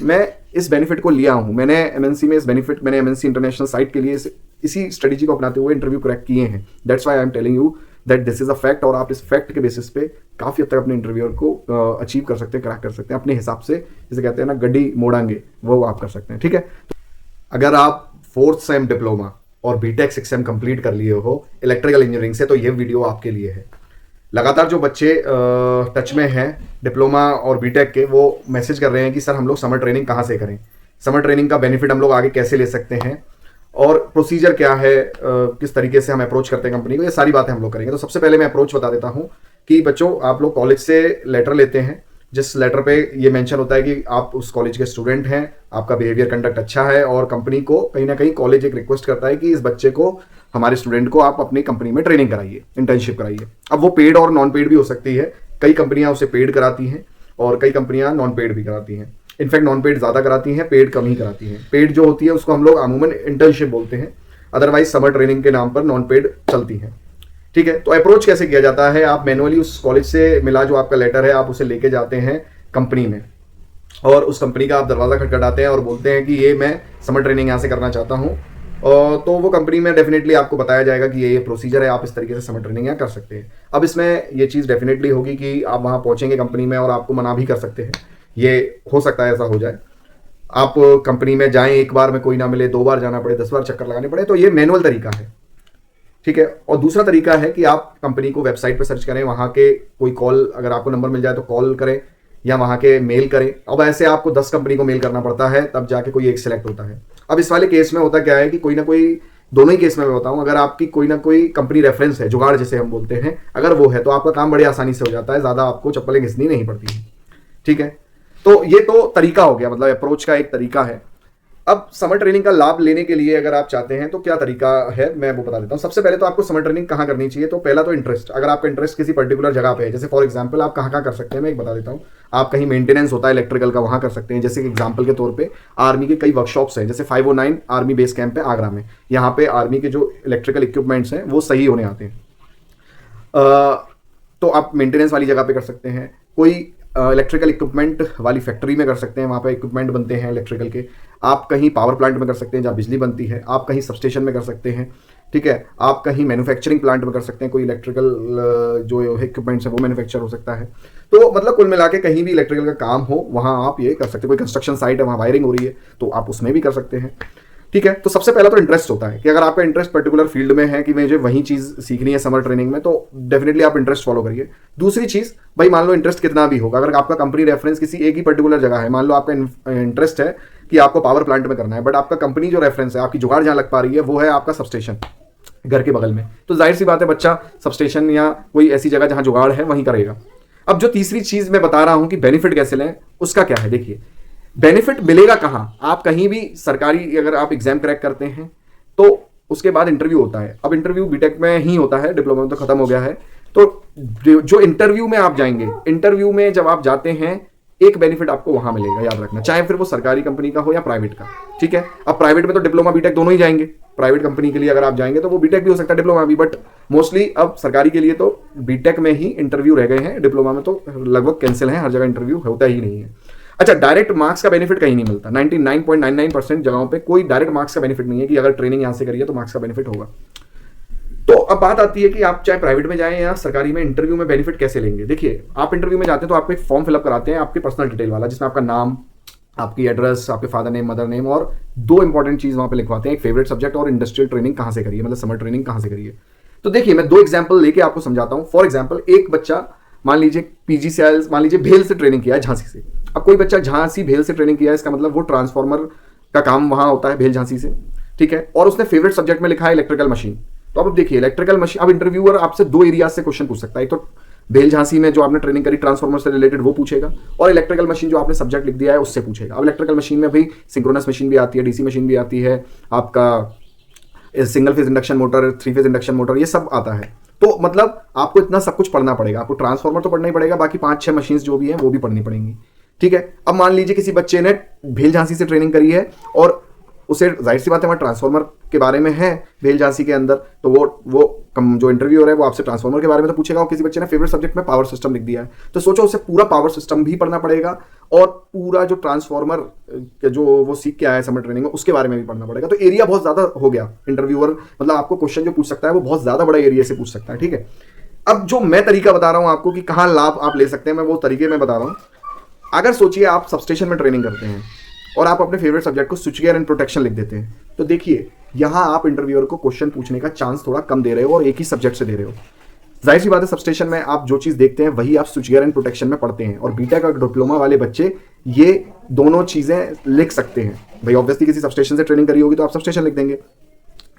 मैं इस बेनिफिट को लिया हूँ, मैंने एमएनसी में इस बेनिफिट, मैंने एमएनसी इंटरनेशनल साइट के लिए इसी स्ट्रेटेजी को अपनाते हुए इंटरव्यू क्रैक किए हैं। That's why I am telling you that this is a fact. और आप इस फैक्ट के बेसिस पे काफ़ी हद तक अपने इंटरव्यूअर को अचीव कर सकते हैं, क्रैक कर सकते हैं अपने हिसाब से। जिसे कहते हैं ना गड्डी मोड़ांगे, वो आप कर सकते हैं। ठीक है, तो अगर आप 4th सेम डिप्लोमा और बीटेक 6 सेम कंप्लीट कर लिए हो इलेक्ट्रिकल इंजीनियरिंग से, तो ये वीडियो आपके लिए है। लगातार जो बच्चे टच में हैं डिप्लोमा और बीटेक के, वो मैसेज कर रहे हैं कि सर हम लोग समर ट्रेनिंग कहाँ से करें, समर ट्रेनिंग का बेनिफिट हम लोग आगे कैसे ले सकते हैं, और प्रोसीजर क्या है, किस तरीके से हम अप्रोच करते हैं कंपनी को, ये सारी बातें हम लोग करेंगे। तो सबसे पहले मैं अप्रोच बता देता हूँ कि बच्चों, आप लोग कॉलेज से लेटर लेते हैं, जिस लेटर पे ये मेंशन होता है कि आप उस कॉलेज के स्टूडेंट हैं, आपका बिहेवियर कंडक्ट अच्छा है, और कंपनी को कहीं ना कहीं कॉलेज एक रिक्वेस्ट करता है कि इस बच्चे को, हमारे स्टूडेंट को आप अपनी कंपनी में ट्रेनिंग कराइए, इंटर्नशिप कराइए। अब वो पेड और नॉन पेड भी हो सकती है। कई कंपनियां उसे पेड कराती हैं और कई कंपनियां नॉन पेड भी कराती हैं। इनफैक्ट नॉन पेड ज़्यादा कराती हैं, पेड कम ही कराती हैं। पेड जो होती है उसको हम लोग अमूमन इंटर्नशिप बोलते हैं, अदरवाइज समर ट्रेनिंग के नाम पर नॉन पेड चलती हैं। ठीक है, तो अप्रोच कैसे किया जाता है, आप मैनुअली उस कॉलेज से मिला जो आपका लेटर है, आप उसे लेके जाते हैं कंपनी में, और उस कंपनी का आप दरवाज़ा खटखटाते हैं और बोलते हैं कि ये मैं समर ट्रेनिंग यहाँ से करना चाहता हूँ। तो वो कंपनी में डेफिनेटली आपको बताया जाएगा कि ये प्रोसीजर है, आप इस तरीके से समर ट्रेनिंग यहाँ कर सकते हैं। अब इसमें ये चीज़ डेफिनेटली होगी कि आप वहाँ पहुँचेंगे कंपनी में और आपको मना भी कर सकते हैं, ये हो सकता है ऐसा हो जाए। आप कंपनी में जाएं, एक बार में कोई ना मिले, 2 बार जाना पड़े, 10 बार चक्कर लगाने पड़े, तो ये मैनुअल तरीका है। ठीक है, और दूसरा तरीका है कि आप कंपनी को वेबसाइट पर सर्च करें, वहाँ के कोई कॉल, अगर आपको नंबर मिल जाए तो कॉल करें या वहाँ के मेल करें। अब ऐसे आपको 10 कंपनी को मेल करना पड़ता है, तब जाके कोई एक सिलेक्ट होता है। अब इस वाले केस में होता क्या है कि कोई ना कोई, दोनों ही केस में मैं बताऊं, अगर आपकी कोई ना कोई कंपनी रेफरेंस है, जुगाड़ जिसे हम बोलते हैं, अगर वो है तो आपका काम बड़ी आसानी से हो जाता है, ज़्यादा आपको चप्पलें घिसनी नहीं पड़ती है। ठीक है, तो ये तो तरीका हो गया, मतलब अप्रोच का एक तरीका है। अब समर ट्रेनिंग का लाभ लेने के लिए अगर आप चाहते हैं तो क्या तरीका है, मैं वो बता देता हूँ। सबसे पहले तो आपको समर ट्रेनिंग कहाँ करनी चाहिए, तो पहला तो इंटरेस्ट, अगर आपका इंटरेस्ट किसी पर्टिकुलर जगह पे है, जैसे फॉर एग्जांपल आप कहाँ कर सकते हैं, मैं एक बता देता हूँ। आप कहीं मेंटेनेंस होता है इलेक्ट्रिकल का, वहाँ कर सकते हैं। जैसे एग्जाम्पल के तौर पर आर्मी के कई वर्कशॉप्स हैं, जैसे 509 आर्मी बेस कैंप है आगरा में, यहाँ पे आर्मी के जो इलेक्ट्रिकल इक्विपमेंट्स हैं वो सही होने आते हैं। तो आप मेंटेनेंस वाली जगह पे कर सकते हैं। कोई इलेक्ट्रिकल इक्विपमेंट वाली फैक्ट्री में कर सकते हैं, वहाँ पे इक्विपमेंट बनते हैं इलेक्ट्रिकल के। आप कहीं पावर प्लांट में कर सकते हैं जहाँ बिजली बनती है। आप कहीं सबस्टेशन में कर सकते हैं। ठीक है, आप कहीं मैन्युफैक्चरिंग प्लांट में कर सकते हैं, कोई इलेक्ट्रिकल जो इक्विपमेंट्स है वो मैन्युफैक्चर हो सकता है। तो मतलब कुल मिला के कहीं भी इलेक्ट्रिकल का काम हो वहाँ आप ये कर सकते हैं। कोई कंस्ट्रक्शन साइट है, वहाँ वायरिंग हो रही है, तो आप उसमें भी कर सकते हैं। ठीक है, तो सबसे पहला तो इंटरेस्ट होता है कि अगर आपका इंटरेस्ट पर्टिकुलर फील्ड में है कि मुझे वही चीज़ सीखनी है समर ट्रेनिंग में, तो डेफिनेटली आप इंटरेस्ट फॉलो करिए। दूसरी चीज़, भाई मान लो इंटरेस्ट कितना भी होगा, अगर आपका कंपनी रेफरेंस किसी एक ही पर्टिकुलर जगह है, मान लो आपका इंटरेस्ट है कि आपको पावर प्लांट में करना है, बट आपका कंपनी जो रेफरेंस है, आपकी जुगाड़ जहाँ लग पा रही है वो है आपका सबस्टेशन घर के बगल में, तो जाहिर सी बात है बच्चा सबस्टेशन या कोई ऐसी जगह जहाँ जुगाड़ है वहीं करेगा। अब जो तीसरी चीज़ मैं बता रहा हूँ कि बेनिफिट कैसे लें, उसका क्या है, देखिए बेनिफिट मिलेगा कहाँ। आप कहीं भी सरकारी, अगर आप एग्जाम क्रैक करते हैं तो उसके बाद इंटरव्यू होता है। अब इंटरव्यू बीटेक में ही होता है, डिप्लोमा में तो खत्म हो गया है। तो जो इंटरव्यू में आप जाएंगे, इंटरव्यू में जब आप जाते हैं एक बेनिफिट आपको वहां मिलेगा, याद रखना, चाहे फिर वो सरकारी कंपनी का हो या प्राइवेट का। ठीक है, अब प्राइवेट में तो डिप्लोमा बीटेक दोनों ही जाएंगे। प्राइवेट कंपनी के लिए अगर आप जाएंगे तो वो बीटेक भी हो सकता है, डिप्लोमा भी, बट मोस्टली अब सरकारी के लिए तो बीटेक में ही इंटरव्यू रह गए हैं। डिप्लोमा में तो लगभग कैंसिल है, हर जगह इंटरव्यू होता ही नहीं है। अच्छा, डायरेक्ट मार्क्स का बेनिफिट कहीं नहीं मिलता। 99.99% जगहों पे कोई डायरेक्ट मार्क्स का बेनिफिट नहीं है कि अगर ट्रेनिंग यहाँ से करिए तो मार्क्स का बेनिफिट होगा। तो अब बात आती है कि आप चाहे प्राइवेट में जाएं या सरकारी में, इंटरव्यू में बेनिफिट कैसे लेंगे। देखिए, आप इंटरव्यू में जाते हैं तो आपको एक फॉर्म फिलअप कराते हैं आपके पर्सनल डिटेल वाला, जिसमें आपका नाम, आपकी एड्रेस, आपके फादर नेम, मदर नेम, और 2 इंपॉर्टेंट चीज़ वहाँ पे लिखवाते हैं, एक फेवरेट सब्जेक्ट और इंडस्ट्रियल ट्रेनिंग कहाँ से करिए, मतलब समर ट्रेनिंग कहाँ से करिए। तो देखिए, मैं 2 एग्जाम्पल लेके आपको समझाता हूँ। फॉर एग्जाम्पल, एक बच्चा मान लीजिए PGCIL, मान लीजिए भेल से ट्रेनिंग किया है, झांसी से। अब कोई बच्चा झांसी भेल से ट्रेनिंग किया है, इसका मतलब वो ट्रांसफार्मर का काम वहाँ होता है भेल झांसी से। ठीक है, और उसने फेवरेट सब्जेक्ट में लिखा है इलेक्ट्रिकल मशीन। तो अब देखिए, इलेक्ट्रिकल मशीन, अब इंटरव्यूअर आपसे 2 एरियाज से क्वेश्चन पूछ सकता है। एक तो भेल झांसी में जो आपने ट्रेनिंग करी ट्रांसफार्मर से रिलेटेड वो पूछेगा, और इलेक्ट्रिकल मशीन जो आपने सब्जेक्ट लिख दिया है उससे पूछेगा। अब इलेक्ट्रिकल मशीन में भाई सिंक्रोनस मशीन भी आती है, DC मशीन भी आती है, आपका single phase induction motor, 3 phase induction motor, ये सब आता है। तो मतलब आपको इतना सब कुछ पढ़ना पड़ेगा। आपको ट्रांसफार्मर तो पढ़ना ही पड़ेगा, बाकी 5-6 मशीन्स जो भी हैं वो भी पढ़नी पड़ेंगी। ठीक है, अब मान लीजिए किसी बच्चे ने भेल झांसी से ट्रेनिंग करी है और उसे जाहिर सी बात है वहाँ ट्रांसफॉर्मर के बारे में है भेल झांसी के अंदर, तो जो इंटरव्यूअर है वो आपसे ट्रांसफॉर्मर के बारे में तो पूछेगा। और किसी बच्चे ने फेवरेट सब्जेक्ट में पावर सिस्टम लिख दिया है, तो सोचो उसे पूरा पावर सिस्टम भी पढ़ना पड़ेगा और पूरा जो ट्रांसफॉर्मर जो वो सीख के आया है समर ट्रेनिंग में उसके बारे में भी पढ़ना पड़ेगा। तो एरिया बहुत ज्यादा हो गया। इंटरव्यूअर मतलब आपको क्वेश्चन जो पूछ सकता है वो बहुत ज्यादा बड़ा एरिया से पूछ सकता है, ठीक है। अब जो मैं तरीका बता रहा हूं आपको कि कहां लाभ आप ले सकते हैं, मैं वो तरीके में बता रहा हूं। अगर सोचिए आप सबस्टेशन में ट्रेनिंग करते हैं और आप अपने फेवरेट सब्जेक्ट को स्विच गियर एंड प्रोटेक्शन लिख देते हैं, तो देखिए यहां आप इंटरव्यूअर को क्वेश्चन पूछने का चांस थोड़ा कम दे रहे हो और एक ही सब्जेक्ट से दे रहे हो। जाहिर सी बात है सबस्टेशन में आप जो चीज देखते हैं वही आप स्विच गियर एंड प्रोटेक्शन में पढ़ते हैं, और बीटेक और डिप्लोमा वाले बच्चे ये दोनों चीजें लिख सकते हैं। भाई ऑब्वियसली किसी सबस्टेशन से ट्रेनिंग करी होगी तो आप सबस्टेशन लिख देंगे,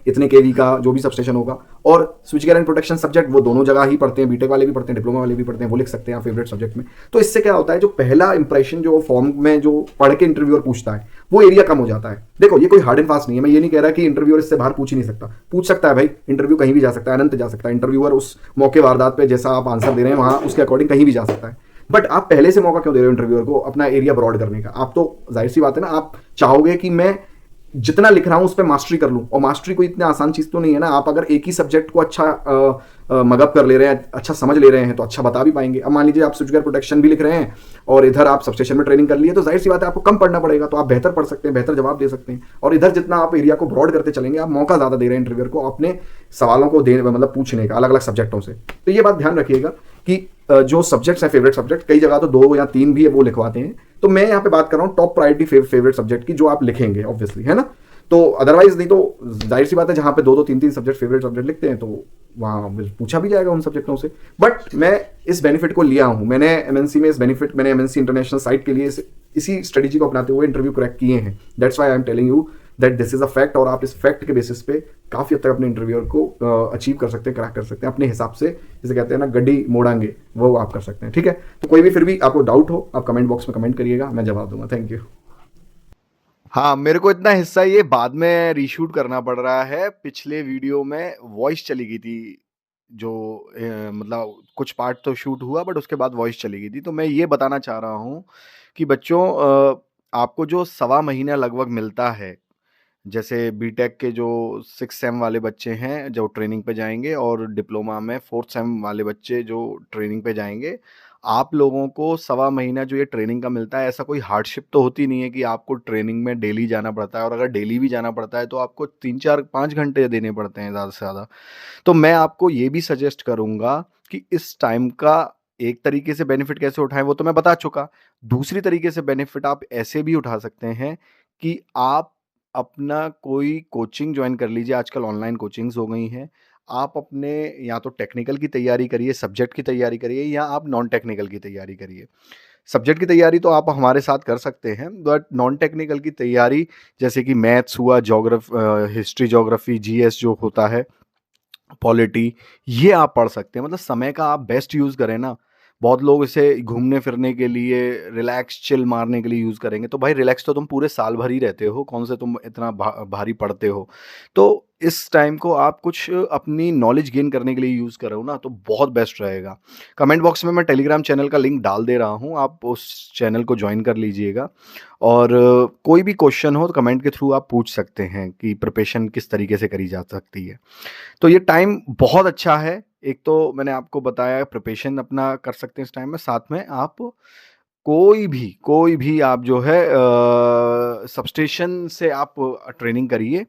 इतने केवी का जो भी सबस्टेशन होगा। और switch gear and protection subject वो दोनों जगह ही पढ़ते हैं, बीटेक वाले भी पढ़ते हैं, डिप्लोमा वाले भी पढ़ते हैं, वो लिख सकते हैं आप फेवरेट सब्जेक्ट में। तो इससे क्या होता है, जो पहला इंप्रेशन जो फॉर्म में जो पढ़ के इंटरव्यूअर पूछता है वो एरिया कम हो जाता है। देखो ये कोई हार्ड एंड फास्ट नहीं है, मैं ये नहीं कह रहा कि इंटरव्यूअर इससे बाहर पूछ ही नहीं सकता, पूछ सकता है भाई, इंटरव्यू कहीं भी जा सकता है, अनंत जा सकता है। इंटरव्यूअर उस मौके वारदात पे जैसा आप आंसर दे रहे हैं वहां उसके अकॉर्डिंग कहीं भी जा सकता है। बट आप पहले से मौका क्यों दे रहे हो इंटरव्यूअर को अपना एरिया ब्रॉड करने का? आप तो जाहिर सी बात है ना, आप चाहोगे कि मैं जितना लिख रहा हूं उस पर मास्टरी कर लूं, और मास्टरी कोई इतनी आसान चीज तो नहीं है ना। आप अगर एक ही सब्जेक्ट को अच्छा मगअप कर ले रहे हैं, अच्छा समझ ले रहे हैं, तो अच्छा बता भी पाएंगे। अब मान लीजिए आप स्विच गियर प्रोटेक्शन भी लिख रहे हैं और इधर आप सबस्टेशन में ट्रेनिंग कर लिए, तो जाहिर सी बात है आपको कम पढ़ना पड़ेगा, तो आप बेहतर पढ़ सकते हैं, बेहतर जवाब दे सकते हैं। और इधर जितना आप एरिया को ब्रॉड करते चलेंगे, आप मौका ज्यादा दे रहे हैं इंटरव्यूअर को अपने सवालों को दे मतलब पूछने का अलग अलग सब्जेक्टों से। तो ये बात ध्यान रखिएगा कि जो सब्जेक्ट्स हैं फेवरेट सब्जेक्ट, कई जगह तो 2 या 3 भी है वो लिखवाते हैं। तो मैं यहाँ पे बात कर रहा हूँ टॉप प्रायोरिटी फेवरेट सब्जेक्ट की, जो आप लिखेंगे ऑब्वियसली, है ना। तो अदरवाइज नहीं तो जाहिर सी बात है जहां पे 2-2 3-3 सब्जेक्ट फेवरेट सब्जेक्ट लिखते हैं तो वहां पूछा भी जाएगा उन सब्जेक्टों से। बट मैं इस बेनिफिट को लिया हूं, मैंने एमएनसी में इस बेनिफिट, मैंने एमएनसी इंटरनेशनल साइट के लिए इसी स्ट्रेटेजी को अपनाते हुए इंटरव्यू क्रैक किए हैं। That's why I am telling you that this is a fact, और आप इस फैक्ट के बेसिस पे काफी हद तक अपने इंटरव्यूअर को अचीव कर सकते हैं, क्रैक कर सकते हैं अपने हिसाब से। जिसे कहते हैं ना गड्डी मोड़ांगे, वो आप कर सकते हैं, ठीक है। तो कोई भी फिर भी आपको डाउट हो आप कमेंट बॉक्स में कमेंट करिएगा, मैं जवाब दूंगा। Thank you. हाँ, मेरे को इतना हिस्सा ये बाद में रीशूट करना पड़ रहा है। पिछले वीडियो में वॉइस चली गई थी, जो मतलब कुछ पार्ट तो शूट हुआ बट उसके बाद वॉइस चली गई थी। तो मैं ये बताना चाह रहा हूँ कि बच्चों, आपको जो सवा महीना लगभग मिलता है, जैसे बीटेक के जो 6 सेम वाले बच्चे हैं जो ट्रेनिंग पे जाएंगे, और डिप्लोमा में 4th सेम वाले बच्चे जो ट्रेनिंग पे जाएंगे, आप लोगों को सवा महीना जो ये ट्रेनिंग का मिलता है, ऐसा कोई हार्डशिप तो होती नहीं है कि आपको ट्रेनिंग में डेली जाना पड़ता है। और अगर डेली भी जाना पड़ता है तो आपको 3-4-5 घंटे देने पड़ते हैं ज़्यादा से ज़्यादा। तो मैं आपको ये भी सजेस्ट करूँगा कि इस टाइम का एक तरीके से बेनिफिट कैसे उठाएं, वो तो मैं बता चुका। दूसरी तरीके से बेनिफिट आप ऐसे भी उठा सकते हैं कि आप अपना कोई कोचिंग ज्वाइन कर लीजिए। आजकल ऑनलाइन कोचिंग्स हो गई हैं। आप अपने या तो टेक्निकल की तैयारी करिए, सब्जेक्ट की तैयारी करिए, या आप नॉन टेक्निकल की तैयारी करिए। सब्जेक्ट की तैयारी तो आप हमारे साथ कर सकते हैं, बट नॉन टेक्निकल की तैयारी जैसे कि मैथ्स हुआ, हिस्ट्री, ज्योग्राफी, जीएस जो होता है, पॉलिटी, ये आप पढ़ सकते हैं। मतलब समय का आप बेस्ट यूज़ करें ना। बहुत लोग इसे घूमने फिरने के लिए, रिलैक्स चिल मारने के लिए यूज़ करेंगे। तो भाई रिलैक्स तो तुम पूरे साल भर ही रहते हो, कौन से तुम इतना भारी पढ़ते हो। तो इस टाइम को आप कुछ अपनी नॉलेज गेन करने के लिए यूज़ करो ना, तो बहुत बेस्ट रहेगा। कमेंट बॉक्स में मैं टेलीग्राम चैनल का लिंक डाल दे रहा हूँ, आप उस चैनल को ज्वाइन कर लीजिएगा। और कोई भी क्वेश्चन हो तो कमेंट के थ्रू आप पूछ सकते हैं कि प्रिपरेशन किस तरीके से करी जा सकती है। तो ये टाइम बहुत अच्छा है। एक तो मैंने आपको बताया प्रिपरेशन अपना कर सकते हैं इस टाइम में, साथ में आप कोई भी आप जो है सबस्टेशन से आप ट्रेनिंग करिए।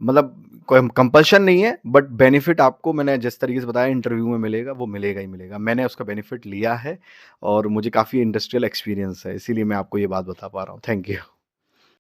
मतलब कोई कंपल्शन नहीं है, बट बेनिफिट आपको मैंने जिस तरीके से बताया इंटरव्यू में मिलेगा, वो मिलेगा ही मिलेगा। मैंने उसका बेनिफिट लिया है और मुझे काफ़ी इंडस्ट्रियल एक्सपीरियंस है, इसीलिए मैं आपको ये बात बता पा रहा हूँ। Thank you.